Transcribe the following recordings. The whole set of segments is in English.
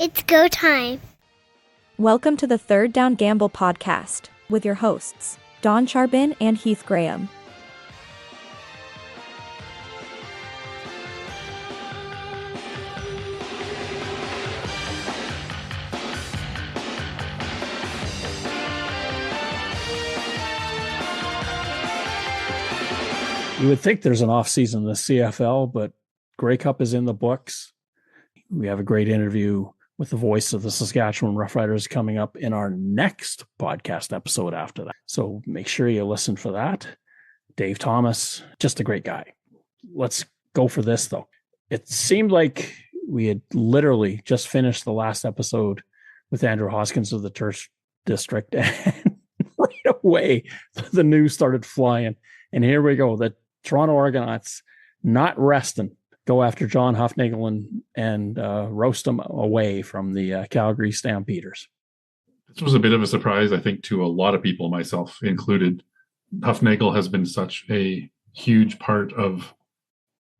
It's go time. Welcome to the Third Down Gamble podcast with your hosts, Don Charbin and Heath Graham. You would think there's an off season in the CFL, but Grey Cup is in the books. We have a great interview with the voice of the Saskatchewan Roughriders coming up in our next podcast episode after that. So make sure you listen for that. Dave Thomas, just a great guy. Let's go for this, though. It seemed like we had literally just finished the last episode with Andrew Hoskins of the Terce District, and right away, the news started flying. And here we go. The Toronto Argonauts, not resting, go after John Hufnagel and roast him away from the Calgary Stampeders. This was a bit of a surprise, I think, to a lot of people, myself included. Hufnagel has been such a huge part of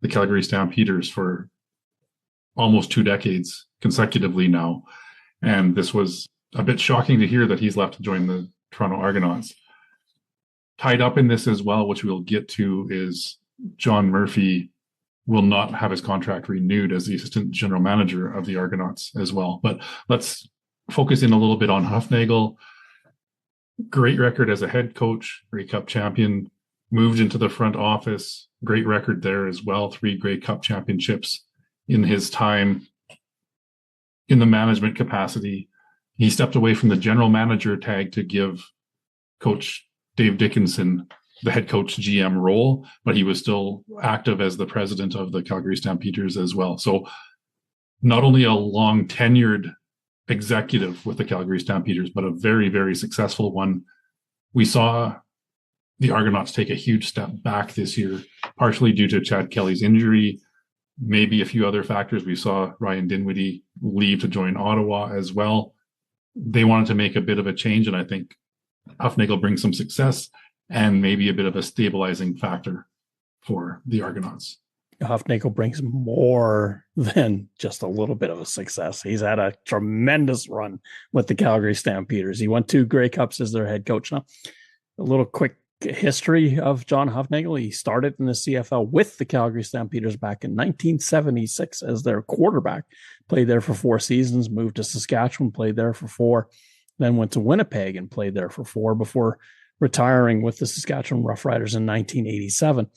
the Calgary Stampeders for almost 2 decades consecutively now. And this was a bit shocking to hear that he's left to join the Toronto Argonauts. Tied up in this as well, which we'll get to, is John Murphy will not have his contract renewed as the assistant general manager of the Argonauts as well. But let's focus in a little bit on Hufnagel. Great record as a head coach, Grey Cup champion, moved into the front office, great record there as well, 3 Grey Cup championships in his time in the management capacity. He stepped away from the general manager tag to give Coach Dave Dickinson the head coach GM role, but he was still active as the president of the Calgary Stampeders as well. So not only a long tenured executive with the Calgary Stampeders, but a very, very successful one. We saw the Argonauts take a huge step back this year, partially due to Chad Kelly's injury, maybe a few other factors. We saw Ryan Dinwiddie leave to join Ottawa as well. They wanted to make a bit of a change, and I think Hufnagel brings some success and maybe a bit of a stabilizing factor for the Argonauts. Hufnagel brings more than just a little bit of a success. He's had a tremendous run with the Calgary Stampeders. He won 2 Grey Cups as their head coach. Now, a little quick history of John Hufnagel. He started in the CFL with the Calgary Stampeders back in 1976 as their quarterback. Played there for 4 seasons, moved to Saskatchewan, played there for 4, then went to Winnipeg and played there for 4 before retiring with the Saskatchewan Roughriders in 1987.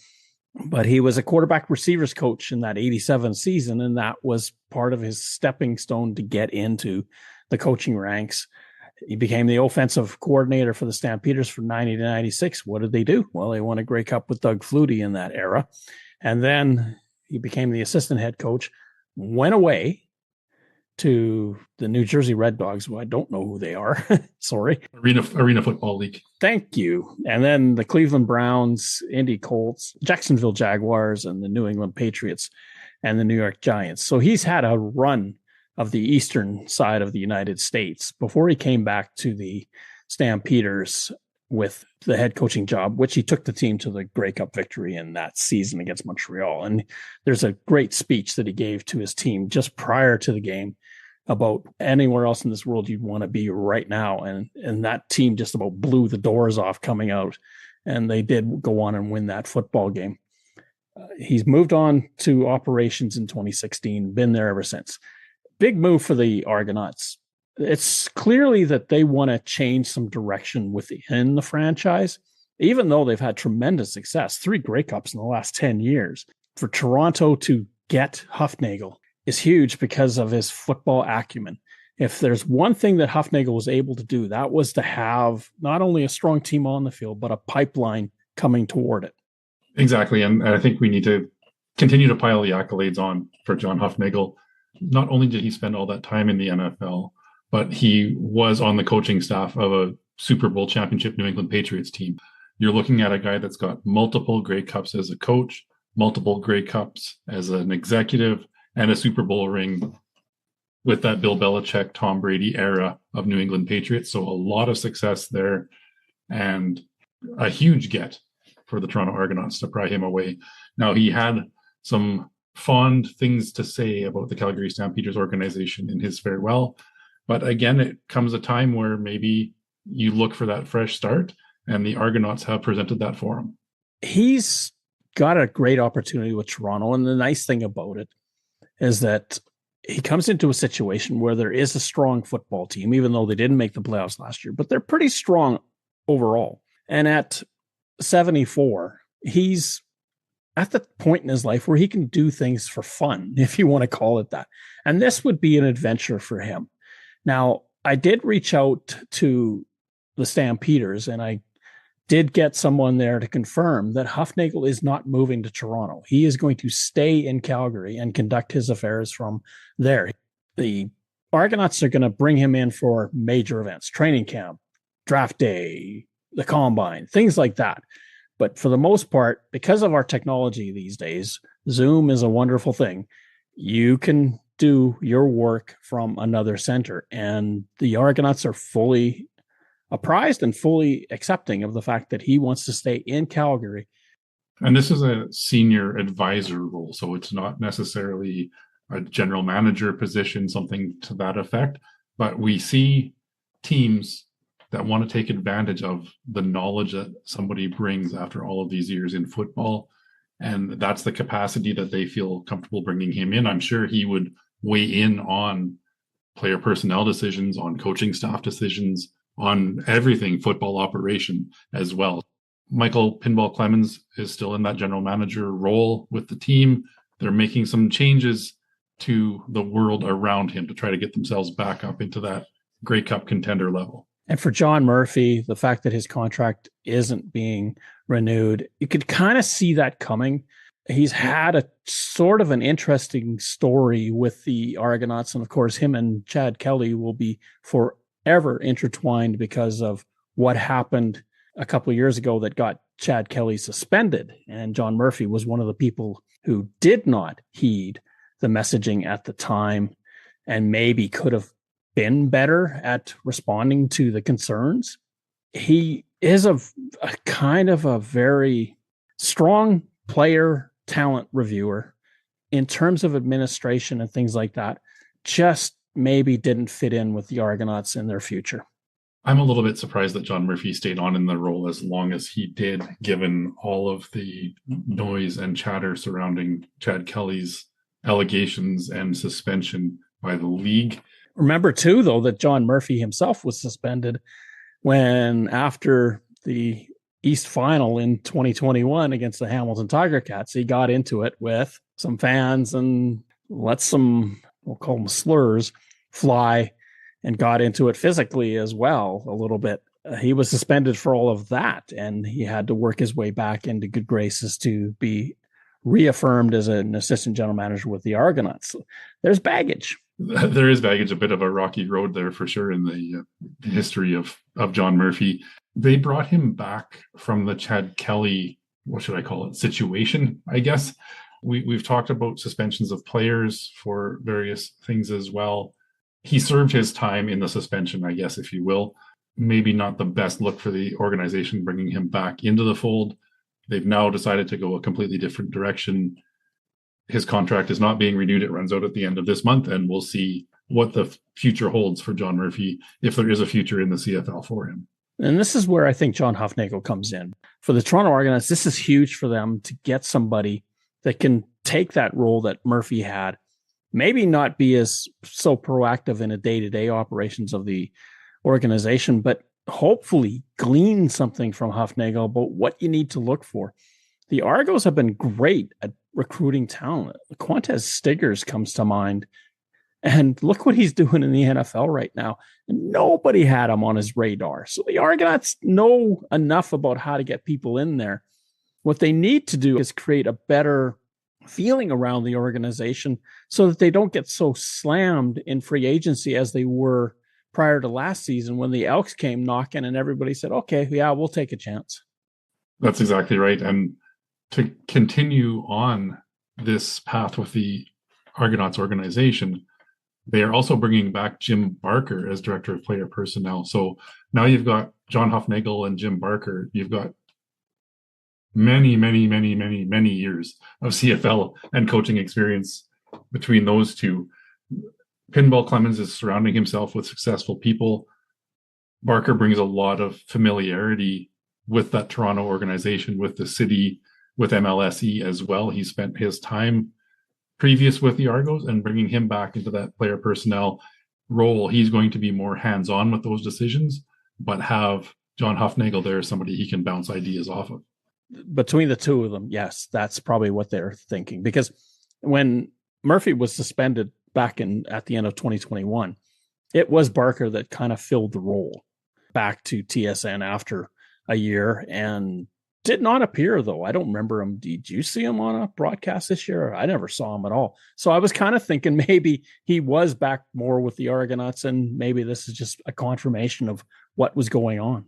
But he was a quarterback receivers coach in that 87 season, and that was part of his stepping stone to get into the coaching ranks. He became the offensive coordinator for the Stampeders from 90 to 96. What did they do? Well, they won a Grey Cup with Doug Flutie in that era. And then he became the assistant head coach, went away to the New Jersey Red Dogs, who I don't know who they are. Sorry. Arena Football League. Thank you. And then the Cleveland Browns, Indy Colts, Jacksonville Jaguars, and the New England Patriots, and the New York Giants. So he's had a run of the eastern side of the United States before he came back to the Stampeders with the head coaching job, which he took the team to the Grey Cup victory in that season against Montreal. And there's a great speech that he gave to his team just prior to the game about anywhere else in this world you'd want to be right now. And that team just about blew the doors off coming out. And they did go on and win that football game. He's moved on to operations in 2016, been there ever since. Big move for the Argonauts. It's clearly that they want to change some direction within the franchise, even though they've had tremendous success, 3 Grey Cups in the last 10 years. For Toronto to get Hufnagel is huge because of his football acumen. If there's one thing that Hufnagel was able to do, that was to have not only a strong team on the field, but a pipeline coming toward it. Exactly. And I think we need to continue to pile the accolades on for John Hufnagel. Not only did he spend all that time in the NFL, but he was on the coaching staff of a Super Bowl championship New England Patriots team. You're looking at a guy that's got multiple Grey Cups as a coach, multiple Grey Cups as an executive, and a Super Bowl ring with that Bill Belichick, Tom Brady era of New England Patriots. So a lot of success there and a huge get for the Toronto Argonauts to pry him away. Now, he had some fond things to say about the Calgary Stampeders organization in his farewell. But again, it comes a time where maybe you look for that fresh start, and the Argonauts have presented that for him. He's got a great opportunity with Toronto, and the nice thing about it is that he comes into a situation where there is a strong football team, even though they didn't make the playoffs last year, but they're pretty strong overall. And at 74, he's at the point in his life where he can do things for fun, if you want to call it that. And this would be an adventure for him. Now, I did reach out to the Stampeders, and I did get someone there to confirm that Hufnagel is not moving to Toronto. He is going to stay in Calgary and conduct his affairs from there. The Argonauts are going to bring him in for major events, training camp, draft day, the combine, things like that. But for the most part, because of our technology these days, Zoom is a wonderful thing. You can do your work from another center, and the Argonauts are fully apprised and fully accepting of the fact that he wants to stay in Calgary. And this is a senior advisor role, so it's not necessarily a general manager position, something to that effect. But we see teams that want to take advantage of the knowledge that somebody brings after all of these years in football. And that's the capacity that they feel comfortable bringing him in. I'm sure he would weigh in on player personnel decisions, on coaching staff decisions, on everything football operation as well. Michael Pinball Clemens is still in that general manager role with the team. They're making some changes to the world around him to try to get themselves back up into that Grey Cup contender level. And for John Murphy, the fact that his contract isn't being renewed, you could kind of see that coming. He's had a sort of an interesting story with the Argonauts. And of course, him and Chad Kelly will be forever intertwined because of what happened a couple of years ago that got Chad Kelly suspended. And John Murphy was one of the people who did not heed the messaging at the time and maybe could have been better at responding to the concerns. He is a kind of a very strong player talent reviewer in terms of administration and things like that. Just maybe didn't fit in with the Argonauts in their future. I'm a little bit surprised that John Murphy stayed on in the role as long as he did, given all of the noise and chatter surrounding Chad Kelly's allegations and suspension by the league. Remember, too, though, that John Murphy himself was suspended when, after the East Final in 2021 against the Hamilton Tiger Cats, he got into it with some fans and let some, we'll call them slurs, fly, and got into it physically as well a little bit. He was suspended for all of that, and he had to work his way back into good graces to be reaffirmed as an assistant general manager with the Argonauts. So there's baggage. There is baggage, a bit of a rocky road there for sure in the history of John Murphy. They brought him back from the Chad Kelly, what should I call it, situation, I guess. We've talked about suspensions of players for various things as well. He served his time in the suspension, I guess, if you will. Maybe not the best look for the organization bringing him back into the fold. They've now decided to go a completely different direction. His contract is not being renewed. It runs out at the end of this month, and we'll see what the future holds for John Murphy, if there is a future in the CFL for him. And this is where I think John Hufnagel comes in. For the Toronto Argonauts, this is huge for them to get somebody that can take that role that Murphy had, maybe not be as so proactive in a day-to-day operations of the organization, but hopefully glean something from Hufnagel about what you need to look for. The Argos have been great at recruiting talent. Quantez Stiggers comes to mind. And look what he's doing in the NFL right now. And nobody had him on his radar. So the Argonauts know enough about how to get people in there. What they need to do is create a better feeling around the organization so that they don't get so slammed in free agency as they were prior to last season when the Elks came knocking and everybody said, okay, yeah, we'll take a chance. That's exactly right. And to continue on this path with the Argonauts organization, they are also bringing back Jim Barker as director of player personnel. So now you've got John Hufnagel and Jim Barker. You've got many, many, many, many, many years of CFL and coaching experience between those two. Pinball Clemens is surrounding himself with successful people. Barker brings a lot of familiarity with that Toronto organization, with the city, with MLSE as well. He spent his time previous with the Argos, and bringing him back into that player personnel role, he's going to be more hands-on with those decisions, but have John Hufnagel there as somebody he can bounce ideas off of. Between the two of them, yes, that's probably what they're thinking. Because when Murphy was suspended back at the end of 2021, it was Barker that kind of filled the role back to TSN after a year and did not appear, though. I don't remember him. Did you see him on a broadcast this year? I never saw him at all. So I was kind of thinking maybe he was back more with the Argonauts, and maybe this is just a confirmation of what was going on.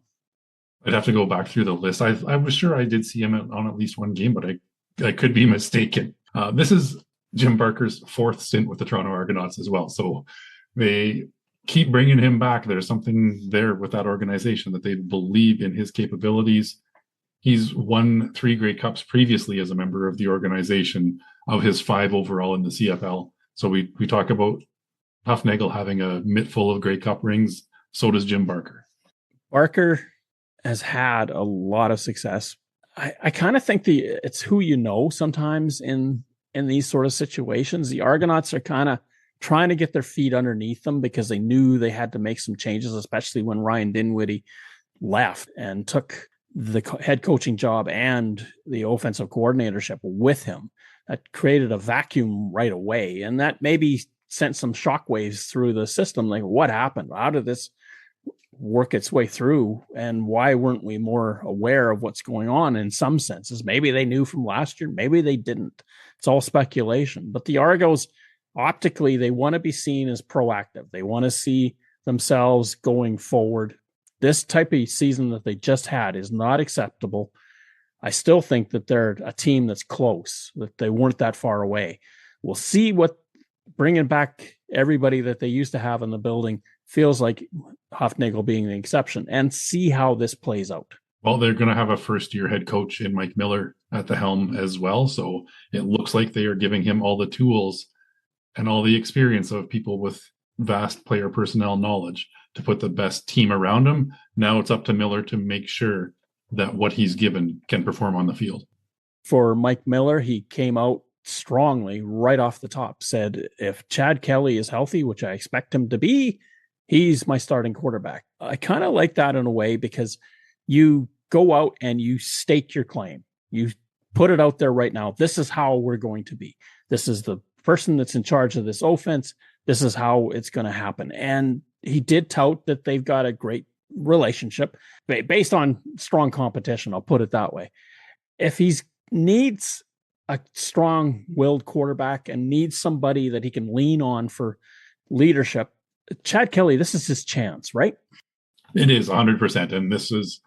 I'd have to go back through the list. I was sure I did see him on at least one game, but I could be mistaken. This is Jim Barker's fourth stint with the Toronto Argonauts as well. So they keep bringing him back. There's something there with that organization that they believe in his capabilities. He's won 3 Grey Cups previously as a member of the organization, of his 5 overall in the CFL. So we talk about Hufnagel having a mitt full of Grey Cup rings. So does Jim Barker. Barker has had a lot of success. I kind of think it's who you know sometimes in these sort of situations. The Argonauts are kind of trying to get their feet underneath them because they knew they had to make some changes, especially when Ryan Dinwiddie left and took the head coaching job and the offensive coordinatorship with him. That created a vacuum right away. And that maybe sent some shockwaves through the system. Like, what happened? How did this work its way through? And why weren't we more aware of what's going on in some senses? Maybe they knew from last year. Maybe they didn't. It's all speculation. But the Argos, optically, they want to be seen as proactive. They want to see themselves going forward. This type of season that they just had is not acceptable. I still think that they're a team that's close, that they weren't that far away. We'll see what bringing back everybody that they used to have in the building feels like, Hufnagel being the exception, and see how this plays out. Well, they're going to have a first-year head coach in Mike Miller at the helm as well. So it looks like they are giving him all the tools and all the experience of people with vast player personnel knowledge to put the best team around him. Now it's up to Miller to make sure that what he's given can perform on the field. For Mike Miller, he came out strongly right off the top, said if Chad Kelly is healthy, which I expect him to be, he's my starting quarterback. I kind of like that in a way because you go out and you stake your claim. You put it out there right now. This is how we're going to be. This is the person that's in charge of this offense. This is how it's going to happen. And he did tout that they've got a great relationship based on strong competition. I'll put it that way. If he needs a strong-willed quarterback and needs somebody that he can lean on for leadership, Chad Kelly, this is his chance, right? It is 100%. And this is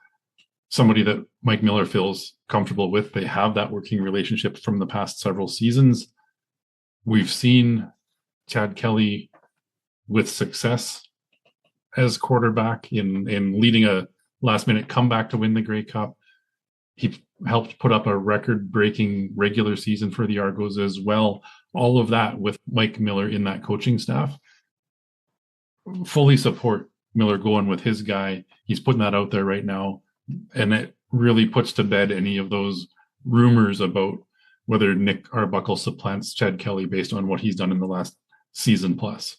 somebody that Mike Miller feels comfortable with. They have that working relationship from the past several seasons. We've seen Chad Kelly with success as quarterback in leading a last-minute comeback to win the Grey Cup. He helped put up a record-breaking regular season for the Argos as well. All of that with Mike Miller in that coaching staff. Fully support Miller going with his guy. He's putting that out there right now. And it really puts to bed any of those rumors about whether Nick Arbuckle supplants Chad Kelly based on what he's done in the last season plus.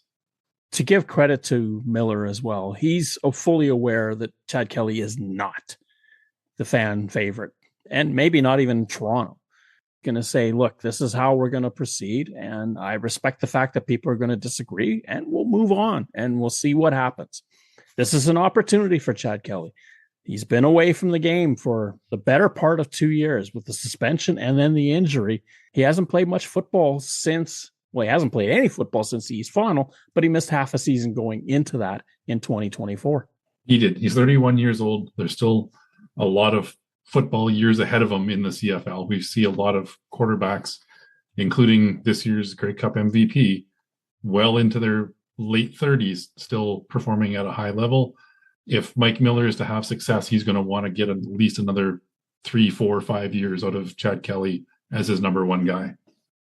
To give credit to Miller as well, he's fully aware that Chad Kelly is not the fan favorite, and maybe not even Toronto. Going to say, look, this is how we're going to proceed, and I respect the fact that people are going to disagree, and we'll move on, and we'll see what happens. This is an opportunity for Chad Kelly. He's been away from the game for the better part of 2 years with the suspension and then the injury. He hasn't played much football since, well, he hasn't played any football since the East Final, but he missed half a season going into that in 2024. He did. He's 31 years old. There's still a lot of football years ahead of him in the CFL. We see a lot of quarterbacks, including this year's Grey Cup MVP, well into their late 30s, still performing at a high level. If Mike Miller is to have success, he's going to want to get at least another 3, 4, 5 years out of Chad Kelly as his number one guy.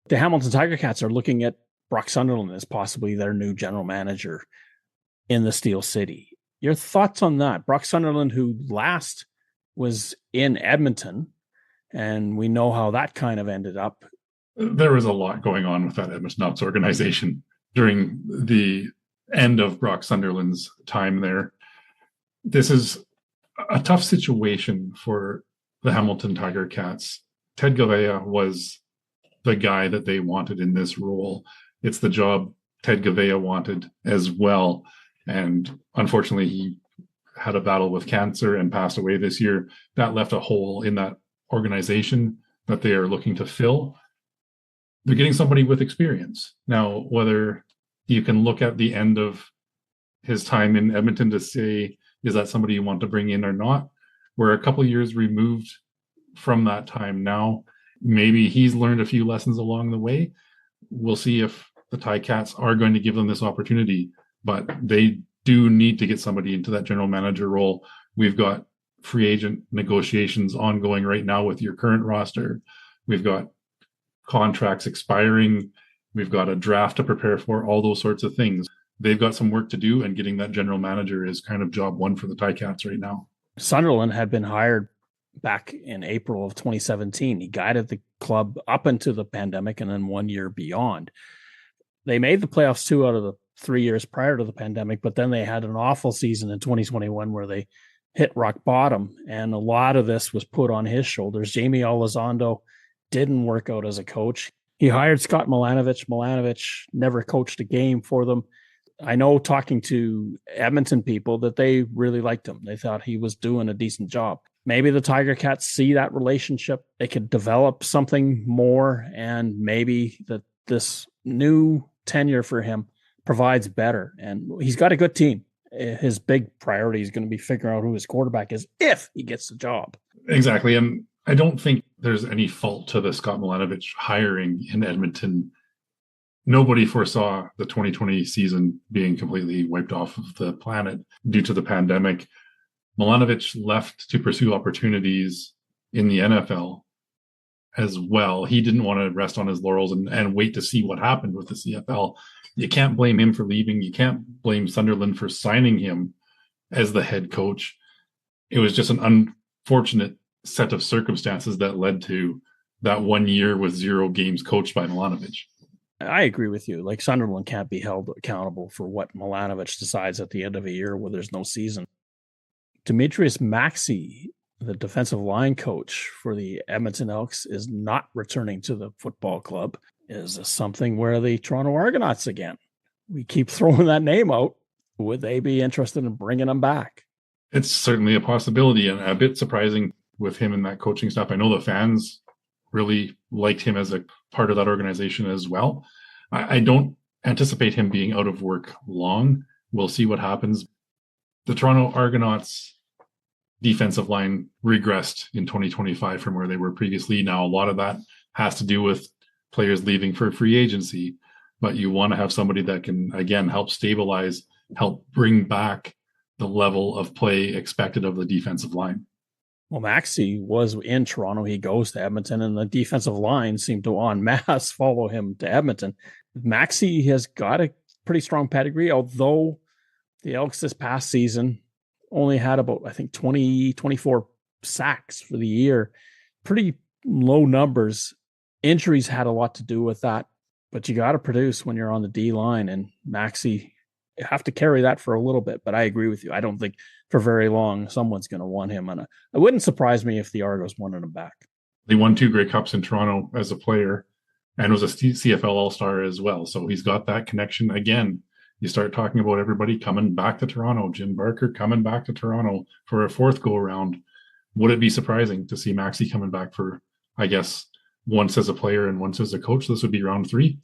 The Hamilton Tiger Cats are looking at Brock Sunderland as possibly their new general manager in the Steel City. Your thoughts on that? Brock Sunderland, who last was in Edmonton, and we know how that kind of ended up. There was a lot going on with that Edmonton Ops organization during the end of Brock Sunderland's time there. This is a tough situation for the Hamilton Tiger Cats. Ted Gavea was the guy that they wanted in this role. It's the job Ted Gavea wanted as well. And unfortunately, he had a battle with cancer and passed away this year. That left a hole in that organization that they are looking to fill. They're getting somebody with experience. Now, whether you can look at the end of his time in Edmonton to say, is that somebody you want to bring in or not? We're a couple of years removed from that time now. Maybe he's learned a few lessons along the way. We'll see if the Ticats are going to give them this opportunity, but they do need to get somebody into that general manager role. We've got free agent negotiations ongoing right now with your current roster. We've got contracts expiring. We've got a draft to prepare for, all those sorts of things. They've got some work to do, and getting that general manager is kind of job one for the Ticats right now. Sunderland had been hired back in April of 2017. He guided the club up into the pandemic and then 1 year beyond. They made the playoffs 2 out of the 3 years prior to the pandemic, but then they had an awful season in 2021 where they hit rock bottom, and a lot of this was put on his shoulders. Jamie Elizondo didn't work out as a coach. He hired Scott Milanovic. Milanovic never coached a game for them. I know, talking to Edmonton people, that they really liked him. They thought he was doing a decent job. Maybe the Tiger Cats see that relationship. They could develop something more, and maybe that this new tenure for him provides better. And he's got a good team. His big priority is going to be figuring out who his quarterback is if he gets the job. Exactly. And I don't think there's any fault to the Scott Milanovic hiring in Edmonton. Nobody foresaw the 2020 season being completely wiped off of the planet due to the pandemic. Milanovic left to pursue opportunities in the NFL as well. He didn't want to rest on his laurels and wait to see what happened with the CFL. You can't blame him for leaving. You can't blame Sunderland for signing him as the head coach. It was just an unfortunate set of circumstances that led to that 1 year with 0 games coached by Milanovic. I agree with you. Like, Sunderland can't be held accountable for what Milanovic decides at the end of a year where there's no season. Demetrius Maxey, the defensive line coach for the Edmonton Elks, is not returning to the football club. Is this something where the Toronto Argonauts again? We keep throwing that name out. Would they be interested in bringing him back? It's certainly a possibility, and a bit surprising with him and that coaching staff. I know the fans really liked him as a part of that organization as well. I don't anticipate him being out of work long. We'll see what happens. The Toronto Argonauts defensive line regressed in 2025 from where they were previously. Now, a lot of that has to do with players leaving for free agency, but you want to have somebody that can, again, help stabilize, help bring back the level of play expected of the defensive line. Well, Maxey was in Toronto. He goes to Edmonton, and the defensive line seemed to en masse follow him to Edmonton. Maxey has got a pretty strong pedigree, although the Elks this past season only had about, I think, 24 sacks for the year. Pretty low numbers. Injuries had a lot to do with that, but you got to produce when you're on the D line, and Maxey, you have to carry that for a little bit. But I agree with you. I don't think for very long someone's going to want him. And it wouldn't surprise me if the Argos wanted him back. He won 2 Grey Cups in Toronto as a player and was a CFL All-Star as well. So he's got that connection. Again, you start talking about everybody coming back to Toronto. Jim Barker coming back to Toronto for a 4th go-around. Would it be surprising to see Maxey coming back for, I guess, once as a player and once as a coach? This would be round 3.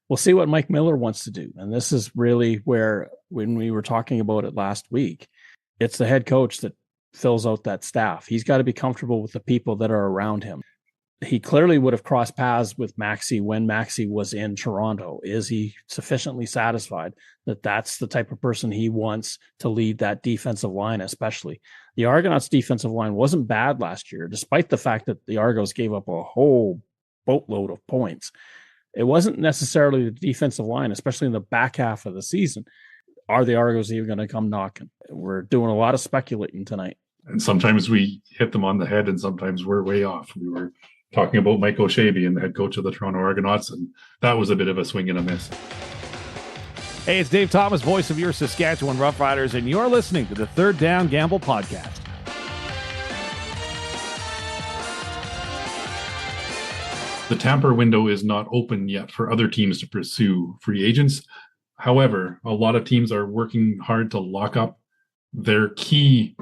We'll see what Mike Miller wants to do. And this is really where, when we were talking about it last week, it's the head coach that fills out that staff. He's got to be comfortable with the people that are around him. he clearly would have crossed paths with Maxey when Maxey was in Toronto. Is he sufficiently satisfied that that's the type of person he wants to lead that defensive line, especially? The Argonauts' defensive line wasn't bad last year, despite the fact that the Argos gave up a whole boatload of points. It wasn't necessarily the defensive line, especially in the back half of the season. Are the Argos even going to come knocking? We're doing a lot of speculating tonight. And sometimes we hit them on the head and sometimes we're way off. We were talking about Mike O'Shea being the head coach of the Toronto Argonauts, and that was a bit of a swing and a miss. Hey, it's Dave Thomas, voice of your Saskatchewan Roughriders, and you're listening to the Third Down Gamble podcast. The tamper window is not open yet for other teams to pursue free agents. However, a lot of teams are working hard to lock up their key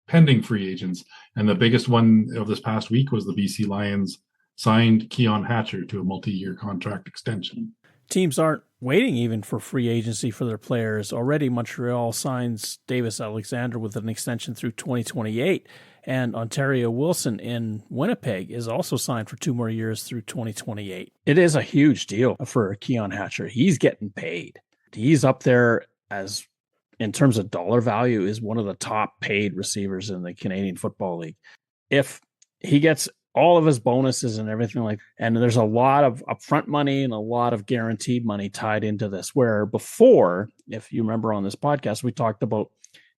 pending free agents. And the biggest one of this past week was the BC Lions signed Keon Hatcher to a multi-year contract extension. Teams aren't waiting even for free agency for their players. Already Montreal signs Davis Alexander with an extension through 2028. And Ontario Wilson in Winnipeg is also signed for 2 more years through 2028. It is a huge deal for Keon Hatcher. He's getting paid. He's up there as, in terms of dollar value, is one of the top paid receivers in the Canadian Football League. If he gets all of his bonuses and everything and there's a lot of upfront money and a lot of guaranteed money tied into this, where before, if you remember on this podcast, we talked about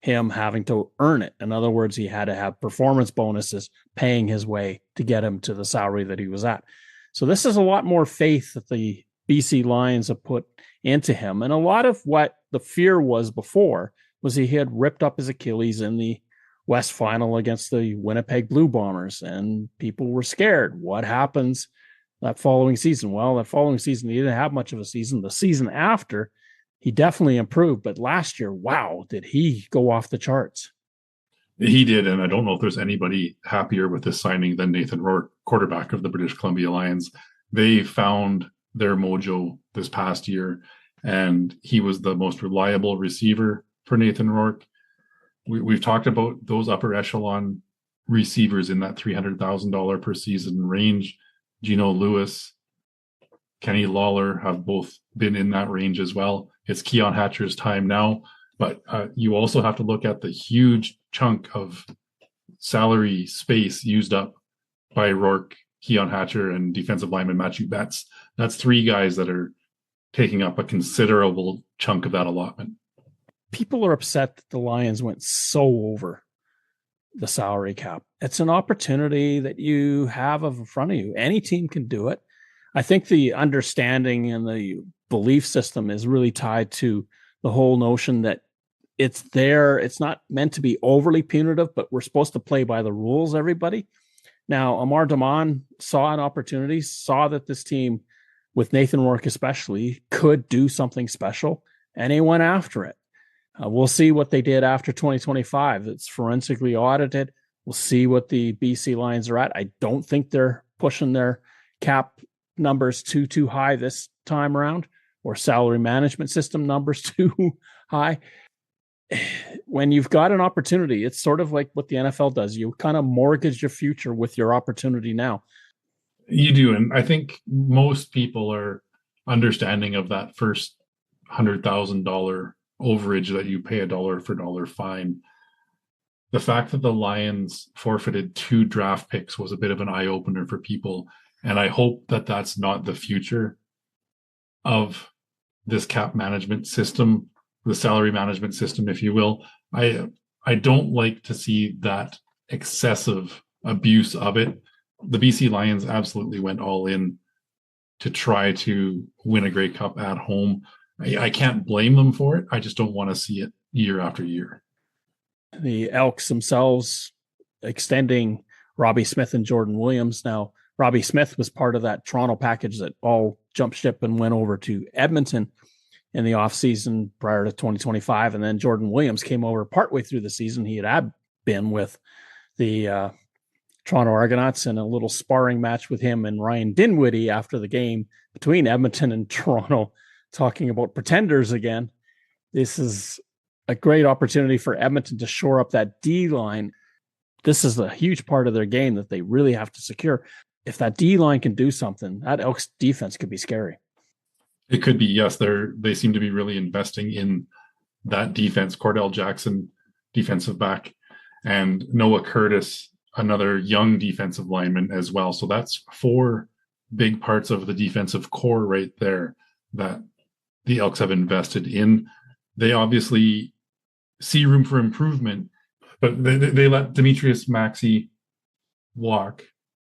him having to earn it. In other words, he had to have performance bonuses paying his way to get him to the salary that he was at. So this is a lot more faith that the BC Lions have put into him. And a lot of what the fear was before was he had ripped up his Achilles in the West Final against the Winnipeg Blue Bombers, and people were scared. What happens that following season? Well, that following season, he didn't have much of a season. The season after, he definitely improved. But last year, wow, did he go off the charts. He did, and I don't know if there's anybody happier with this signing than Nathan Rourke, quarterback of the British Columbia Lions. They found their mojo this past year, and he was the most reliable receiver for Nathan Rourke. We've talked about those upper echelon receivers in that $300,000 per season range. Gino Lewis, Kenny Lawler have both been in that range as well. It's Keon Hatcher's time now, but you also have to look at the huge chunk of salary space used up by Rourke, Keon Hatcher, and defensive lineman Matthew Betts. That's 3 guys that are taking up a considerable chunk of that allotment. People are upset that the Lions went so over the salary cap. It's an opportunity that you have in front of you. Any team can do it. I think the understanding and the belief system is really tied to the whole notion that it's there. It's not meant to be overly punitive, but we're supposed to play by the rules, everybody. Now, Amar Damon saw an opportunity, saw that this team, with Nathan Rourke especially, could do something special, and he went after it. We'll see what they did after 2025. It's forensically audited. We'll see what the BC Lions are at. I don't think they're pushing their cap numbers too high this time around, or salary management system numbers too high. When you've got an opportunity, it's sort of like what the NFL does. You kind of mortgage your future with your opportunity now. You do, and I think most people are understanding of that first $100,000 overage that you pay a dollar for dollar fine. The fact that the Lions forfeited 2 draft picks was a bit of an eye-opener for people, and I hope that that's not the future of this cap management system, the salary management system, if you will. I don't like to see that excessive abuse of it. The BC Lions absolutely went all in to try to win a Grey Cup at home. I can't blame them for it. I just don't want to see it year after year. The Elks themselves extending Robbie Smith and Jordan Williams. Now, Robbie Smith was part of that Toronto package that all jumped ship and went over to Edmonton in the offseason prior to 2025. And then Jordan Williams came over partway through the season. He had been with the Toronto Argonauts in a little sparring match with him and Ryan Dinwiddie after the game between Edmonton and Toronto, talking about pretenders again. This is a great opportunity for Edmonton to shore up that D line. this is a huge part of their game that they really have to secure. If that D-line can do something, that Elks defense could be scary. It could be, yes. They seem to be really investing in that defense. Cordell Jackson, defensive back, and Noah Curtis, another young defensive lineman as well. So that's 4 big parts of the defensive core right there that the Elks have invested in. They obviously see room for improvement, but they let Demetrius Maxey walk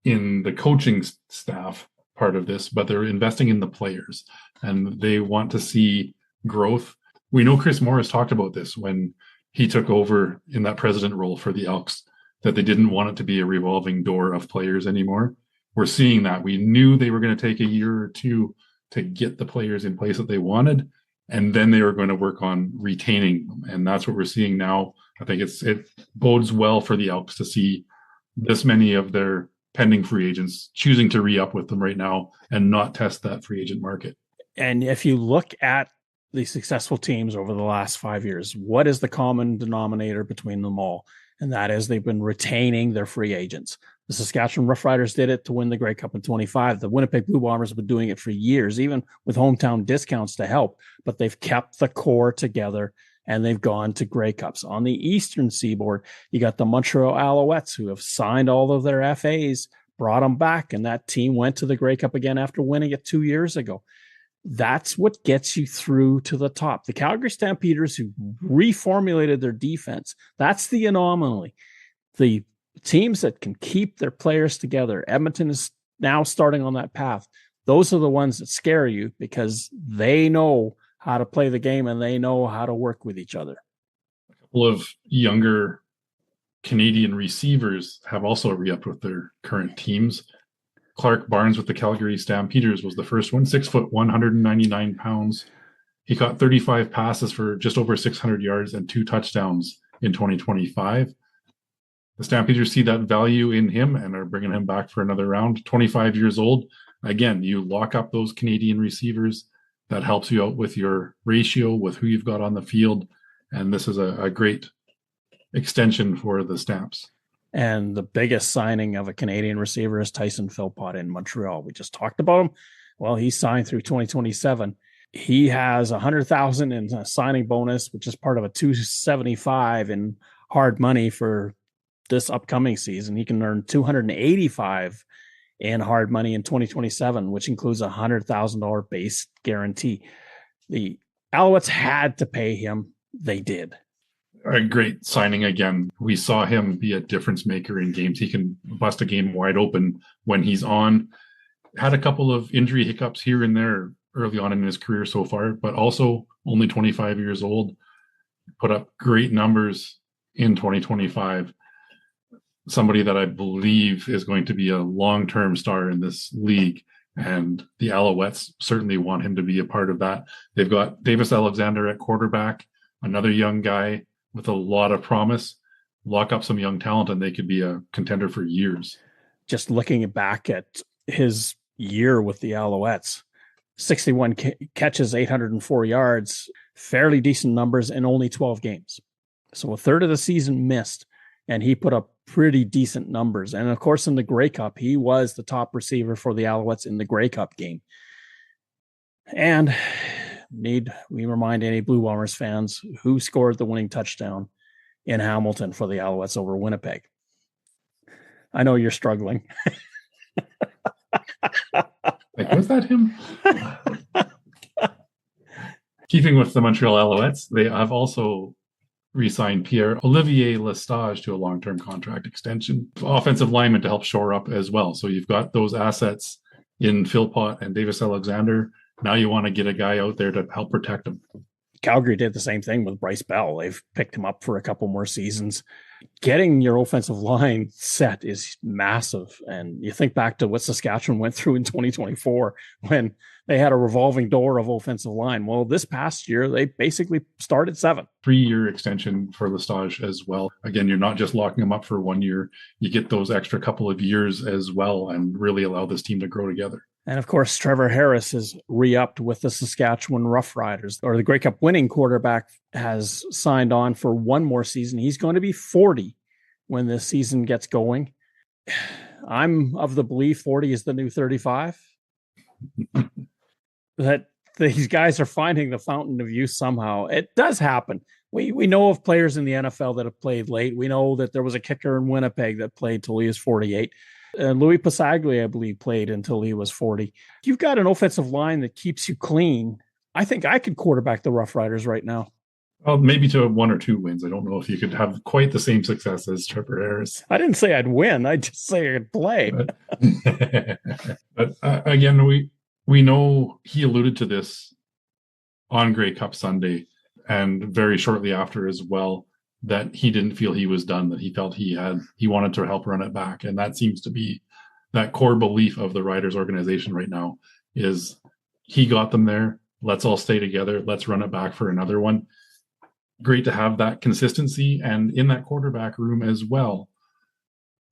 in the coaching staff part of this, but they're investing in the players and they want to see growth. We know Chris Morris talked about this when he took over in that president role for the Elks, that they didn't want it to be a revolving door of players anymore. We're seeing that. We knew they were going to take a year or 2 to get the players in place that they wanted, and then they were going to work on retaining them. And that's what we're seeing now. I think it bodes well for the Elks to see this many of their pending free agents choosing to re-up with them right now and not test that free agent market. And if you look at the successful teams over the last 5 years, what is the common denominator between them all? And that is they've been retaining their free agents. The Saskatchewan Roughriders did it to win the Grey Cup in 25. The Winnipeg Blue Bombers have been doing it for years, even with hometown discounts to help, but they've kept the core together and they've gone to Grey Cups. On the Eastern Seaboard, you got the Montreal Alouettes, who have signed all of their FAs, brought them back, and that team went to the Grey Cup again after winning it 2 years ago. That's what gets you through to the top. The Calgary Stampeders, who reformulated their defense, that's the anomaly. The teams that can keep their players together, Edmonton is now starting on that path. Those are the ones that scare you because they know how to play the game and they know how to work with each other. A couple of younger Canadian receivers have also re-upped with their current teams. Clark Barnes with the Calgary Stampeders was the first one, 6 foot, 199 pounds. He caught 35 passes for just over 600 yards and 2 touchdowns in 2025. The Stampeders see that value in him and are bringing him back for another round. 25 years old. Again, you lock up those Canadian receivers. That helps you out with your ratio, with who you've got on the field. And this is a great extension for the Stamps. And the biggest signing of a Canadian receiver is Tyson Philpott in Montreal. We just talked about him. Well, he's signed through 2027. He has $100,000 in a signing bonus, which is part of a $275 in hard money for this upcoming season. He can earn $285 in hard money in 2027, which includes a $100,000 base guarantee. The Alouettes had to pay him. They did. A great signing again. We saw him be a difference maker in games. He can bust a game wide open when he's on. Had a couple of injury hiccups here and there early on in his career so far, but also only 25 years old. Put up great numbers in 2025. Somebody that I believe is going to be a long-term star in this league, and the Alouettes certainly want him to be a part of that. They've got Davis Alexander at quarterback, another young guy with a lot of promise. Lock up some young talent and they could be a contender for years. Just looking back at his year with the Alouettes, 61 catches, 804 yards, fairly decent numbers in only 12 games. So a third of the season missed, and he put up pretty decent numbers. And of course, in the Grey Cup, he was the top receiver for the Alouettes in the Grey Cup game. And need we remind any Blue Bombers fans who scored the winning touchdown in Hamilton for the Alouettes over Winnipeg? I know you're struggling. Like, was that him? Keeping with the Montreal Alouettes, they have also re-signed Pierre-Olivier Lestage to a long-term contract extension. Offensive lineman to help shore up as well. So you've got those assets in Philpott and Davis Alexander. Now you want to get a guy out there to help protect him. Calgary did the same thing with Bryce Bell. They've picked him up for a couple more seasons. Getting your offensive line set is massive. And you think back to what Saskatchewan went through in 2024 when they had a revolving door of offensive line. Well, this past year, they basically started 7. 3-year extension for Lestage as well. Again, you're not just locking him up for 1 year. You get those extra couple of years as well and really allow this team to grow together. And of course, Trevor Harris is re-upped with the Saskatchewan Roughriders, or the Grey Cup winning quarterback has signed on for 1 more season. He's going to be 40 when this season gets going. I'm of the belief 40 is the new 35. That these guys are finding the fountain of youth somehow. It does happen. We know of players in the NFL that have played late. We know that there was a kicker in Winnipeg that played till he was 48. Louis Pasaglia, I believe, played until he was 40. You've got an offensive line that keeps you clean. I think I could quarterback the Rough Riders right now. Well, maybe to 1 or 2 wins. I don't know if you could have quite the same success as Trevor Harris. I didn't say I'd win. I just say I'd play. But again, we know he alluded to this on Grey Cup Sunday and very shortly after as well, that he didn't feel he was done, that he felt he wanted to help run it back. And that seems to be that core belief of the Riders organization right now is he got them there. Let's all stay together. Let's run it back for another one. Great to have that consistency. And in that quarterback room as well,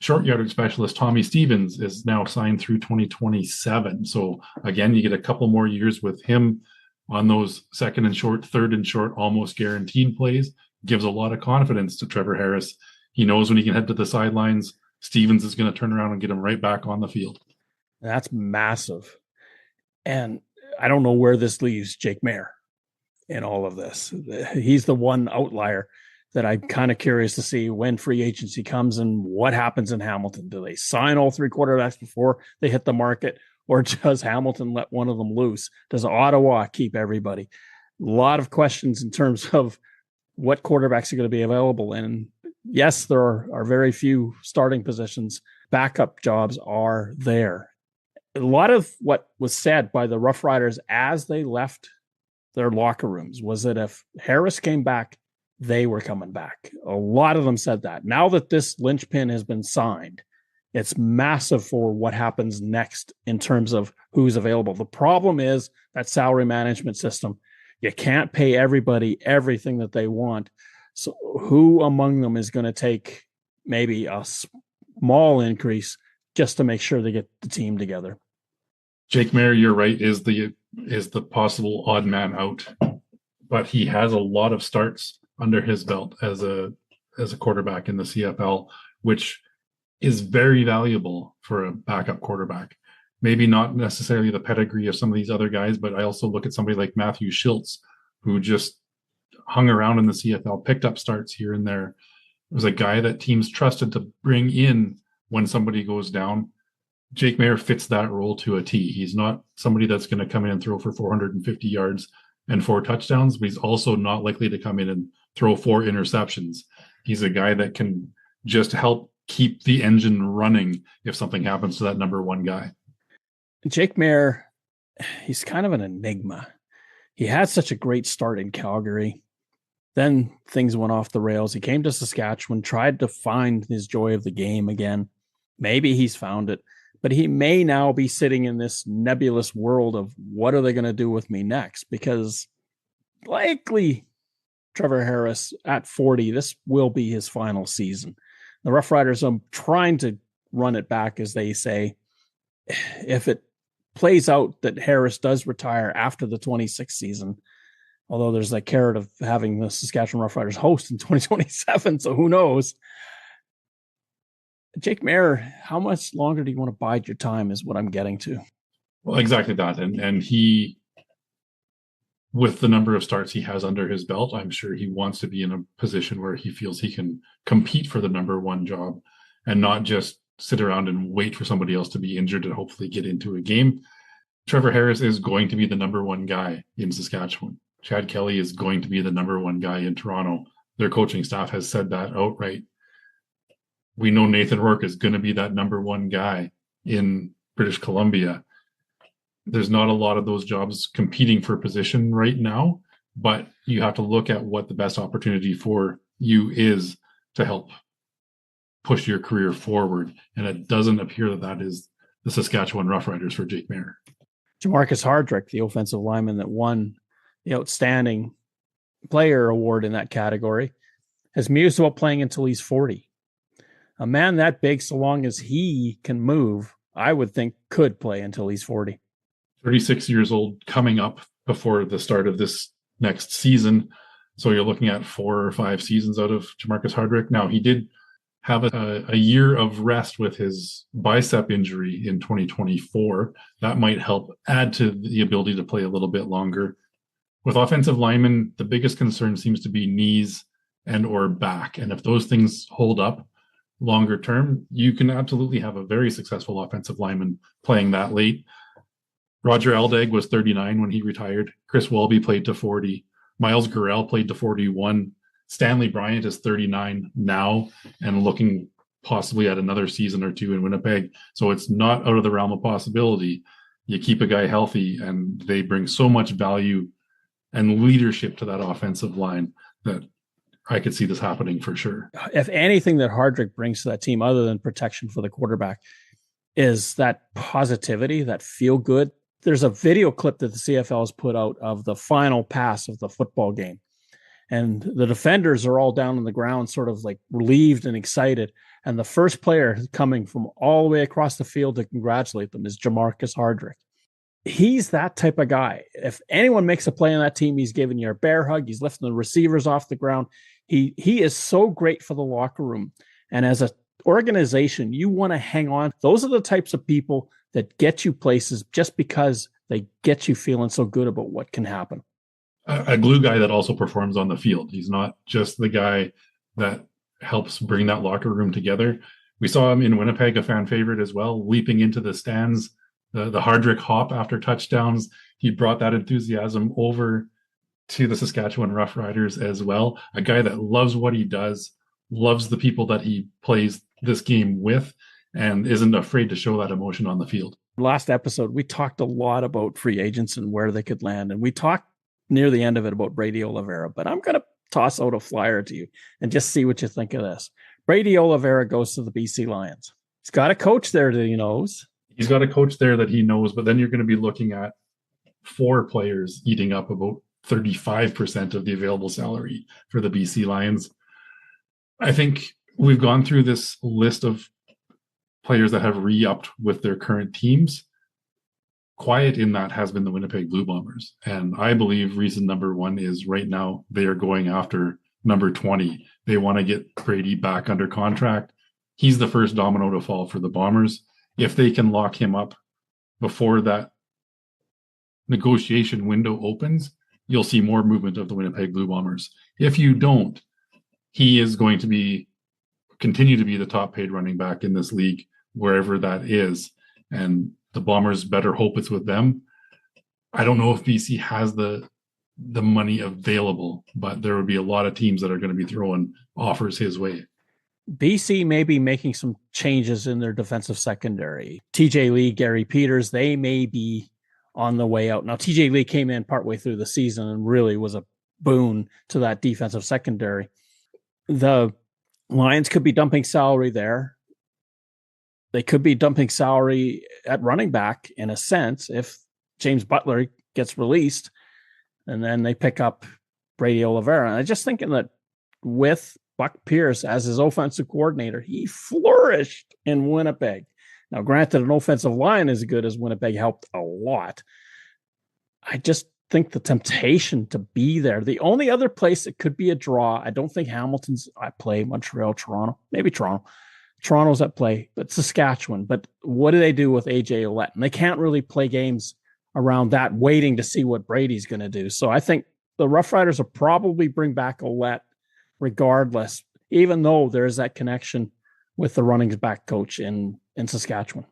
short yardage specialist Tommy Stevens is now signed through 2027. So again, you get a couple more years with him on those second and short, third and short, almost guaranteed plays. Gives a lot of confidence to Trevor Harris. He knows when he can head to the sidelines, Stevens is going to turn around and get him right back on the field. That's massive. And I don't know where this leaves Jake Maier in all of this. He's the one outlier that I'm kind of curious to see when free agency comes and what happens in Hamilton. Do they sign all 3 quarterbacks before they hit the market, or does Hamilton let one of them loose? Does Ottawa keep everybody? A lot of questions in terms of what quarterbacks are going to be available. And yes, there are very few starting positions. Backup jobs are there. A lot of what was said by the Rough Riders as they left their locker rooms was that if Harris came back, they were coming back. A lot of them said that. Now that this linchpin has been signed, it's massive for what happens next in terms of who's available. The problem is that salary management system. You can't pay everybody everything that they want. So who among them is going to take maybe a small increase just to make sure they get the team together? Jake Maier, you're right, is the possible odd man out, but he has a lot of starts under his belt as a quarterback in the CFL, which is very valuable for a backup quarterback. Maybe not necessarily the pedigree of some of these other guys, but I also look at somebody like Matthew Schultz, who just hung around in the CFL, picked up starts here and there. It was a guy that teams trusted to bring in when somebody goes down. Jake Maier fits that role to a T. He's not somebody that's going to come in and throw for 450 yards and 4 touchdowns, but he's also not likely to come in and throw 4 interceptions. He's a guy that can just help keep the engine running if something happens to that number 1 guy. Jake Maier, he's kind of an enigma. He had such a great start in Calgary. Then things went off the rails. He came to Saskatchewan, tried to find his joy of the game again. Maybe he's found it, but he may now be sitting in this nebulous world of what are they going to do with me next? Because likely Trevor Harris at 40, this will be his final season. The Rough Riders are trying to run it back, as they say. If it plays out that Harris does retire after the 26th season, although there's that carrot of having the Saskatchewan Rough Riders host in 2027, so who knows? Jake Maier, how much longer do you want to bide your time is what I'm getting to. Well, exactly that. And he, with the number of starts he has under his belt, I'm sure he wants to be in a position where he feels he can compete for the number 1 job and not just sit around and wait for somebody else to be injured to hopefully get into a game. Trevor Harris is going to be the number 1 guy in Saskatchewan. Chad Kelly is going to be the number 1 guy in Toronto. Their coaching staff has said that outright. We know Nathan Rourke is going to be that number 1 guy in British Columbia. There's not a lot of those jobs competing for position right now, but you have to look at what the best opportunity for you is to help push your career forward. And it doesn't appear that is the Saskatchewan Roughriders for Jake Maier. Jamarcus Hardrick, the offensive lineman that won the Outstanding Player Award in that category, has mused about playing until he's 40. A man that big, so long as he can move, I would think could play until he's 40. 36 years old, coming up before the start of this next season. So you're looking at 4 or 5 seasons out of Jamarcus Hardrick. Now, he did have a year of rest with his bicep injury in 2024. That might help add to the ability to play a little bit longer. With offensive linemen, the biggest concern seems to be knees and or back. And if those things hold up longer term, you can absolutely have a very successful offensive lineman playing that late. Roger Aldag was 39 when he retired. Chris Welby played to 40. Miles Gurrell played to 41. Stanley Bryant is 39 now and looking possibly at another season or two in Winnipeg. So it's not out of the realm of possibility. You keep a guy healthy and they bring so much value and leadership to that offensive line that I could see this happening for sure. If anything that Hardrick brings to that team other than protection for the quarterback is that positivity, that feel good. There's a video clip that the CFL has put out of the final pass of the football game. And the defenders are all down on the ground, sort of like relieved and excited. And the first player coming from all the way across the field to congratulate them is Jamarcus Hardrick. He's that type of guy. If anyone makes a play on that team, he's giving you a bear hug. He's lifting the receivers off the ground. He is so great for the locker room. And as an organization, you want to hang on. Those are the types of people that get you places just because they get you feeling so good about what can happen. A glue guy that also performs on the field. He's not just the guy that helps bring that locker room together. We saw him in Winnipeg, a fan favorite as well, leaping into the stands, the Hardrick hop after touchdowns. He brought that enthusiasm over to the Saskatchewan Roughriders as well. A guy that loves what he does, loves the people that he plays this game with, and isn't afraid to show that emotion on the field. Last episode, we talked a lot about free agents and where they could land. And we talked near the end of it about Brady Oliveira, but I'm going to toss out a flyer to you and just see what you think of this. Brady Oliveira goes to the BC Lions. He's got a coach there that he knows. He's got a coach there that he knows, but then you're going to be looking at 4 players eating up about 35% of the available salary for the BC Lions. I think we've gone through this list of players that have re-upped with their current teams. Quiet in that has been the Winnipeg Blue Bombers. And I believe reason number 1 is right now they are going after number 20. They want to get Brady back under contract. He's the first domino to fall for the Bombers. If they can lock him up before that negotiation window opens, you'll see more movement of the Winnipeg Blue Bombers. If you don't, he is going to continue to be the top paid running back in this league, wherever that is. And the Bombers better hope it's with them. I don't know if BC has the money available, but there would be a lot of teams that are going to be throwing offers his way. BC may be making some changes in their defensive secondary. TJ Lee, Gary Peters, they may be on the way out. Now, TJ Lee came in partway through the season and really was a boon to that defensive secondary. The Lions could be dumping salary there. They could be dumping salary at running back in a sense if James Butler gets released and then they pick up Brady Oliveira. And I'm just thinking that with Buck Pierce as his offensive coordinator, he flourished in Winnipeg. Now, granted, an offensive line as good as Winnipeg helped a lot. I just think the temptation to be there. The only other place it could be a draw, I don't think Hamilton's at play, Montreal, Toronto, maybe Toronto. Toronto's at play, but Saskatchewan. But what do they do with AJ Ouellette? And they can't really play games around that, waiting to see what Brady's going to do. So I think the Rough Riders will probably bring back Ouellette regardless, even though there's that connection with the running back coach in Saskatchewan.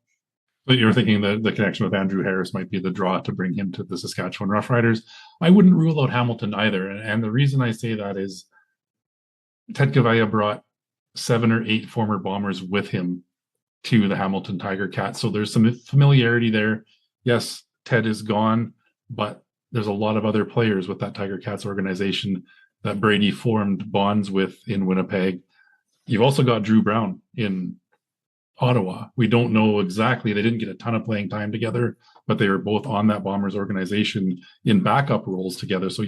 But you're thinking that the connection with Andrew Harris might be the draw to bring him to the Saskatchewan Roughriders. I wouldn't rule out Hamilton either. And the reason I say that is Ted Cavalla brought 7 or 8 former Bombers with him to the Hamilton Tiger Cats. So there's some familiarity there. Yes, Ted is gone, but there's a lot of other players with that Tiger Cats organization that Brady formed bonds with in Winnipeg. You've also got Drew Brown in Ottawa. We don't know exactly. They didn't get a ton of playing time together, but they were both on that Bombers organization in backup roles together. So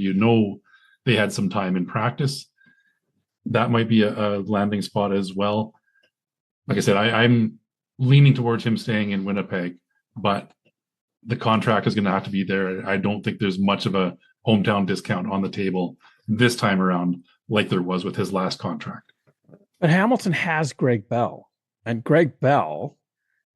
they had some time in practice. That might be a landing spot as well. Like I said, I'm leaning towards him staying in Winnipeg, but the contract is going to have to be there. I don't think there's much of a hometown discount on the table this time around like there was with his last contract. But Hamilton has Greg Bell, and Greg Bell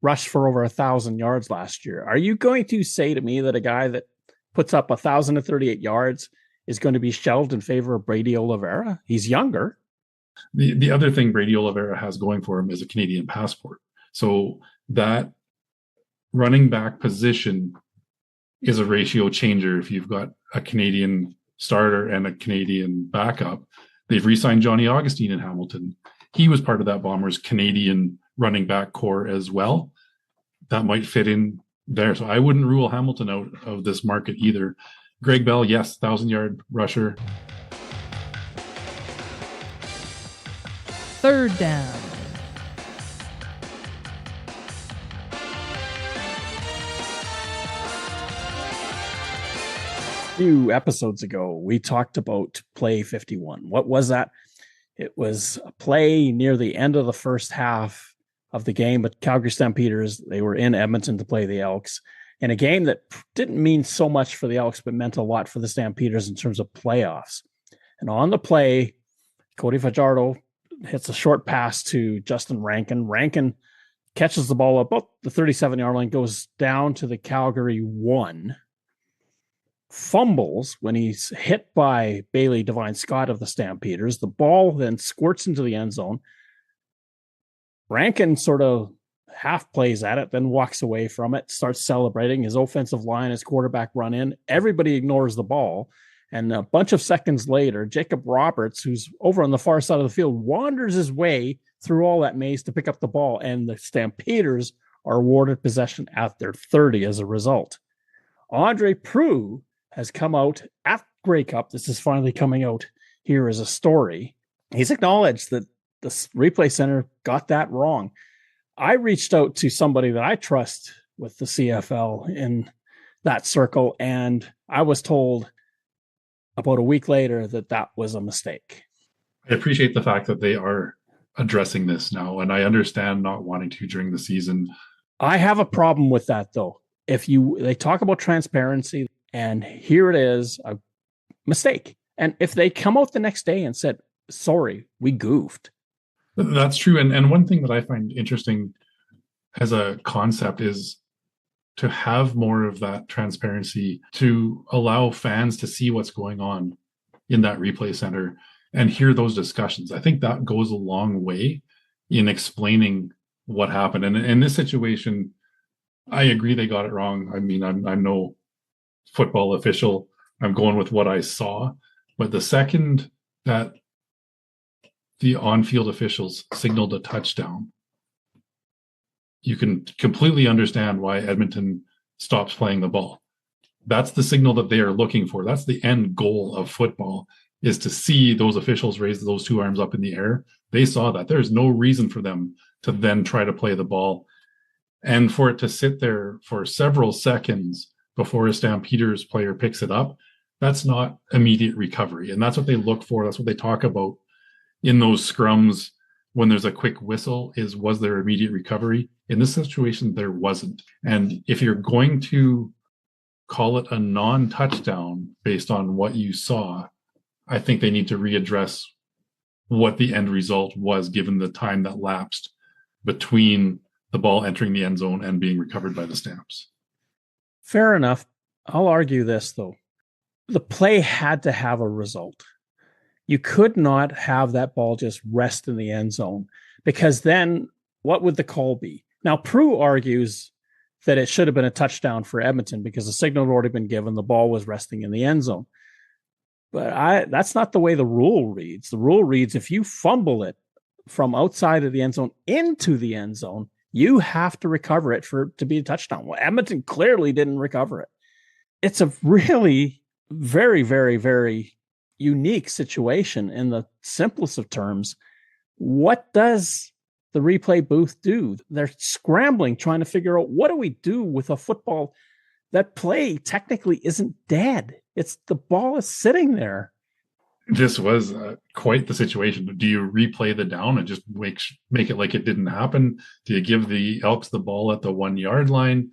rushed for over 1,000 yards last year. Are you going to say to me that a guy that puts up 1,038 yards is going to be shelved in favor of Brady Oliveira? He's younger. The other thing Brady Oliveira has going for him is a Canadian passport. So that running back position is a ratio changer if you've got a Canadian starter and a Canadian backup. They've re-signed Johnny Augustine in Hamilton. He was part of that Bombers Canadian running back core as well. That might fit in there. So I wouldn't rule Hamilton out of this market either. Greg Bell, yes, 1,000-yard rusher. Third down. A few episodes ago, we talked about play 51. What was that? It was a play near the end of the first half of the game, but Calgary Stampeders, they were in Edmonton to play the Elks in a game that didn't mean so much for the Elks, but meant a lot for the Stampeders in terms of playoffs. And on the play, Cody Fajardo hits a short pass to Justin Rankin. Rankin catches the ball about the 37-yard line, goes down to the Calgary 1, fumbles when he's hit by Bailey Devine Scott of the Stampeders. The ball then squirts into the end zone. Rankin sort of half plays at it, then walks away from it, starts celebrating. His offensive line, his quarterback run in. Everybody ignores the ball. And a bunch of seconds later, Jacob Roberts, who's over on the far side of the field, wanders his way through all that maze to pick up the ball. And the Stampeders are awarded possession at their 30 as a result. Andre Proulx has come out at Grey Cup. This is finally coming out here as a story. He's acknowledged that the replay center got that wrong. I reached out to somebody that I trust with the CFL in that circle, and I was told about a week later that that was a mistake. I appreciate the fact that they are addressing this now, and I understand not wanting to during the season. I have a problem with that, though. They talk about transparency, and here it is, a mistake. And if they come out the next day and said, sorry, we goofed. That's true. And one thing that I find interesting as a concept is to have more of that transparency, to allow fans to see what's going on in that replay center and hear those discussions. I think that goes a long way in explaining what happened. And in this situation, I agree they got it wrong. I mean, I'm no football official. I'm going with what I saw. But the second that the on-field officials signaled a touchdown, you can completely understand why Edmonton stops playing the ball. That's the signal that they are looking for. That's the end goal of football, is to see those officials raise those two arms up in the air. They saw that. There's no reason for them to then try to play the ball. And for it to sit there for several seconds before a Stampeders player picks it up, that's not immediate recovery. And that's what they look for. That's what they talk about in those scrums when there's a quick whistle, was there immediate recovery? In this situation, there wasn't. And if you're going to call it a non-touchdown based on what you saw, I think they need to readdress what the end result was, given the time that lapsed between the ball entering the end zone and being recovered by the Stamps. Fair enough. I'll argue this, though. The play had to have a result. You could not have that ball just rest in the end zone, because then what would the call be? Now, Proulx argues that it should have been a touchdown for Edmonton because the signal had already been given. The ball was resting in the end zone. But that's not the way the rule reads. The rule reads, if you fumble it from outside of the end zone into the end zone, you have to recover it for it to be a touchdown. Well, Edmonton clearly didn't recover it. It's a really very, very, very unique situation in the simplest of terms. What does the replay booth do? They're scrambling, trying to figure out, what do we do with a football that play technically isn't dead? It's the ball is sitting there. This was quite the situation. Do you replay the down and just make it like it didn't happen? Do you give the Elks the ball at the 1 yard line?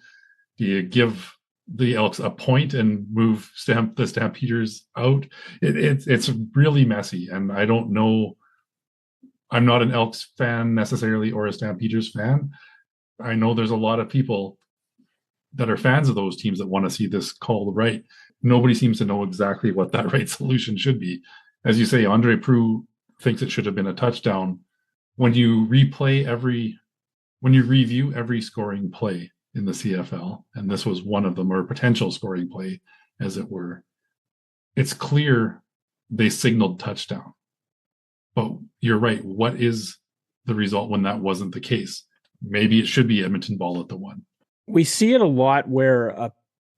Do you give the Elks a point and move the Stampeders out? It's really messy, and I don't know I'm not an Elks fan necessarily or a Stampeders fan. I know there's a lot of people that are fans of those teams that want to see this called right. Nobody seems to know exactly what that right solution should be. As you say, Andre Proulx thinks it should have been a touchdown. When you review every scoring play in the CFL, and this was one of them, or potential scoring play, as it were, it's clear they signaled touchdown. But you're right. What is the result when that wasn't the case? Maybe it should be Edmonton ball at the 1. We see it a lot where a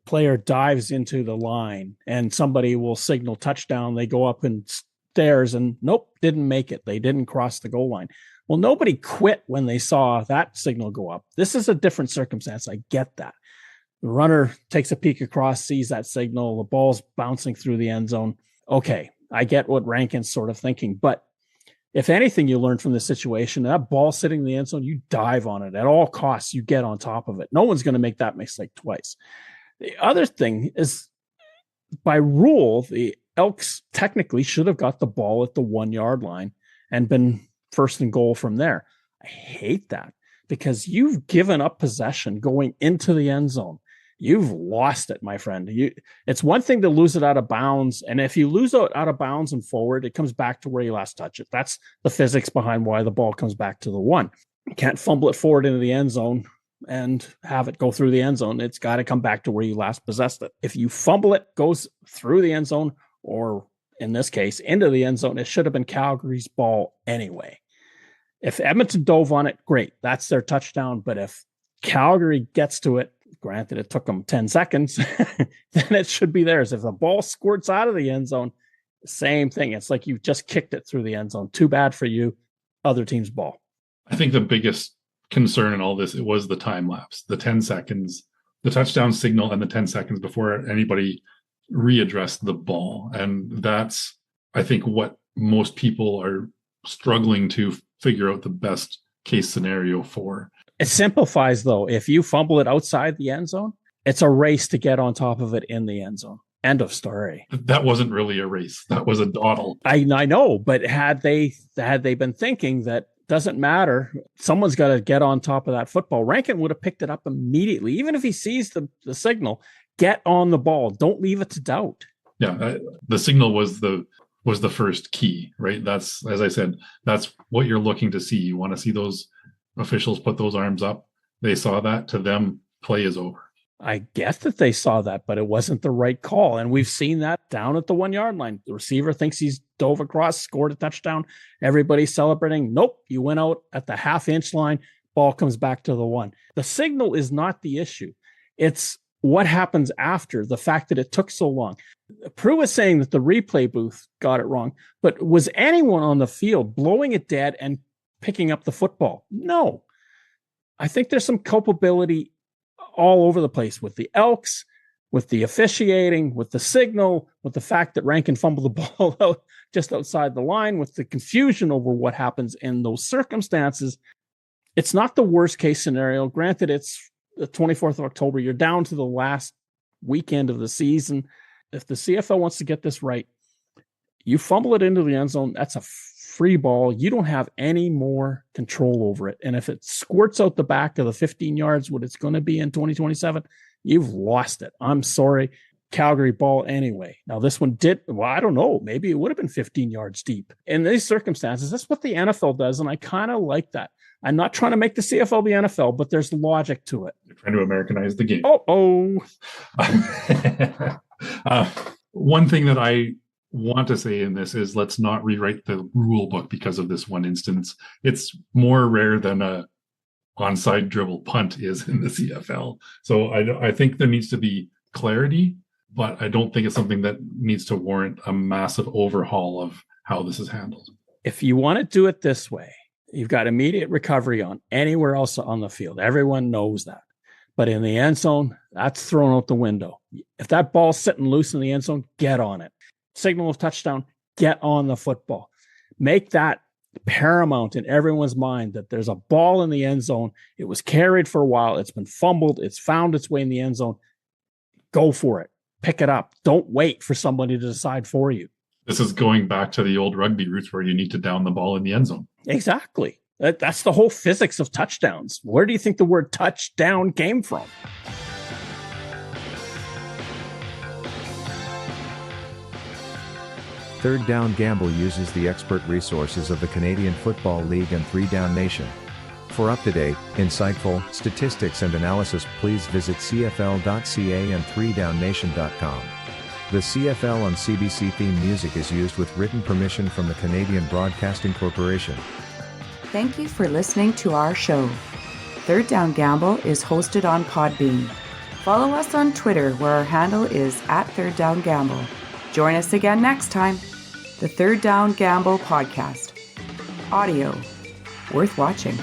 player dives into the line and somebody will signal touchdown. They go up and stairs and nope, didn't make it. They didn't cross the goal line. Well, nobody quit when they saw that signal go up. This is a different circumstance. I get that. The runner takes a peek across, sees that signal, the ball's bouncing through the end zone. Okay, I get what Rankin's sort of thinking, but if anything you learn from this situation, that ball sitting in the end zone, you dive on it. At all costs, you get on top of it. No one's going to make that mistake twice. The other thing is, by rule, the Elks technically should have got the ball at the 1 yard line and been first and goal from there. I hate that because you've given up possession going into the end zone. You've lost it, my friend. It's one thing to lose it out of bounds. And if you lose it out of bounds and forward, it comes back to where you last touched it. That's the physics behind why the ball comes back to the 1. You can't fumble it forward into the end zone and have it go through the end zone. It's got to come back to where you last possessed it. If you fumble it, goes through the end zone, or in this case, into the end zone, it should have been Calgary's ball anyway. If Edmonton dove on it, great. That's their touchdown. But if Calgary gets to it, granted it took them 10 seconds, then it should be theirs. If the ball squirts out of the end zone, same thing. It's like you just kicked it through the end zone. Too bad for you. Other team's ball. I think the biggest concern in all this, it was the time lapse, the 10 seconds, the touchdown signal and the 10 seconds before anybody readdressed the ball. And that's, I think, what most people are struggling to figure out the best case scenario for. It simplifies, though. If you fumble it outside the end zone, it's a race to get on top of it in the end zone. End of story. That wasn't really a race. That was a dawdle. I know, but had they been thinking that doesn't matter, someone's got to get on top of that football, Rankin would have picked it up immediately. Even if he sees the signal, get on the ball. Don't leave it to doubt. Yeah, the signal was the first key, right? That's, as I said, that's what you're looking to see. You want to see those officials put those arms up. They saw that. To them, play is over. I guess that they saw that, but it wasn't the right call. And we've seen that down at the 1 yard line. The receiver thinks he's dove across, scored a touchdown. Everybody's celebrating. Nope. You went out at the half-inch line. Ball comes back to the 1. The signal is not the issue. It's what happens after, the fact that it took so long. Proulx is saying that the replay booth got it wrong, but was anyone on the field blowing it dead and picking up the football? No. I think there's some culpability all over the place with the Elks, with the officiating, with the signal, with the fact that Rankin fumbled the ball out just outside the line, with the confusion over what happens in those circumstances. It's not the worst case scenario. Granted, it's the 24th of October. You're down to the last weekend of the season. If the CFL wants to get this right, you fumble it into the end zone, that's a free ball. You don't have any more control over it. And if it squirts out the back of the 15 yards, what it's going to be in 2027, you've lost it. I'm sorry. Calgary ball anyway. Now this one I don't know. Maybe it would have been 15 yards deep. In these circumstances, that's what the NFL does. And I kind of like that. I'm not trying to make the CFL the NFL, but there's logic to it. You're trying to Americanize the game. One thing that I want to say in this is, let's not rewrite the rule book because of this one instance. It's more rare than a onside dribble punt is in the CFL. So I think there needs to be clarity, but I don't think it's something that needs to warrant a massive overhaul of how this is handled. If you want to do it this way, you've got immediate recovery on anywhere else on the field. Everyone knows that. But in the end zone, that's thrown out the window. If that ball's sitting loose in the end zone, get on it. Signal of touchdown, get on the football. Make that paramount in everyone's mind that there's a ball in the end zone. It was carried for a while. It's been fumbled. It's found its way in the end zone. Go for it. Pick it up. Don't wait for somebody to decide for you. This is going back to the old rugby roots where you need to down the ball in the end zone. Exactly. That's the whole physics of touchdowns. Where do you think the word touchdown came from? Third Down Gamble uses the expert resources of the Canadian Football League and 3 Down Nation. For up-to-date, insightful statistics and analysis, please visit cfl.ca and 3downnation.com. The CFL on CBC theme music is used with written permission from the Canadian Broadcasting Corporation. Thank you for listening to our show. Third Down Gamble is hosted on Podbean. Follow us on Twitter, where our handle is @ThirdDownGamble. Join us again next time. The Third Down Gamble Podcast. Audio worth watching.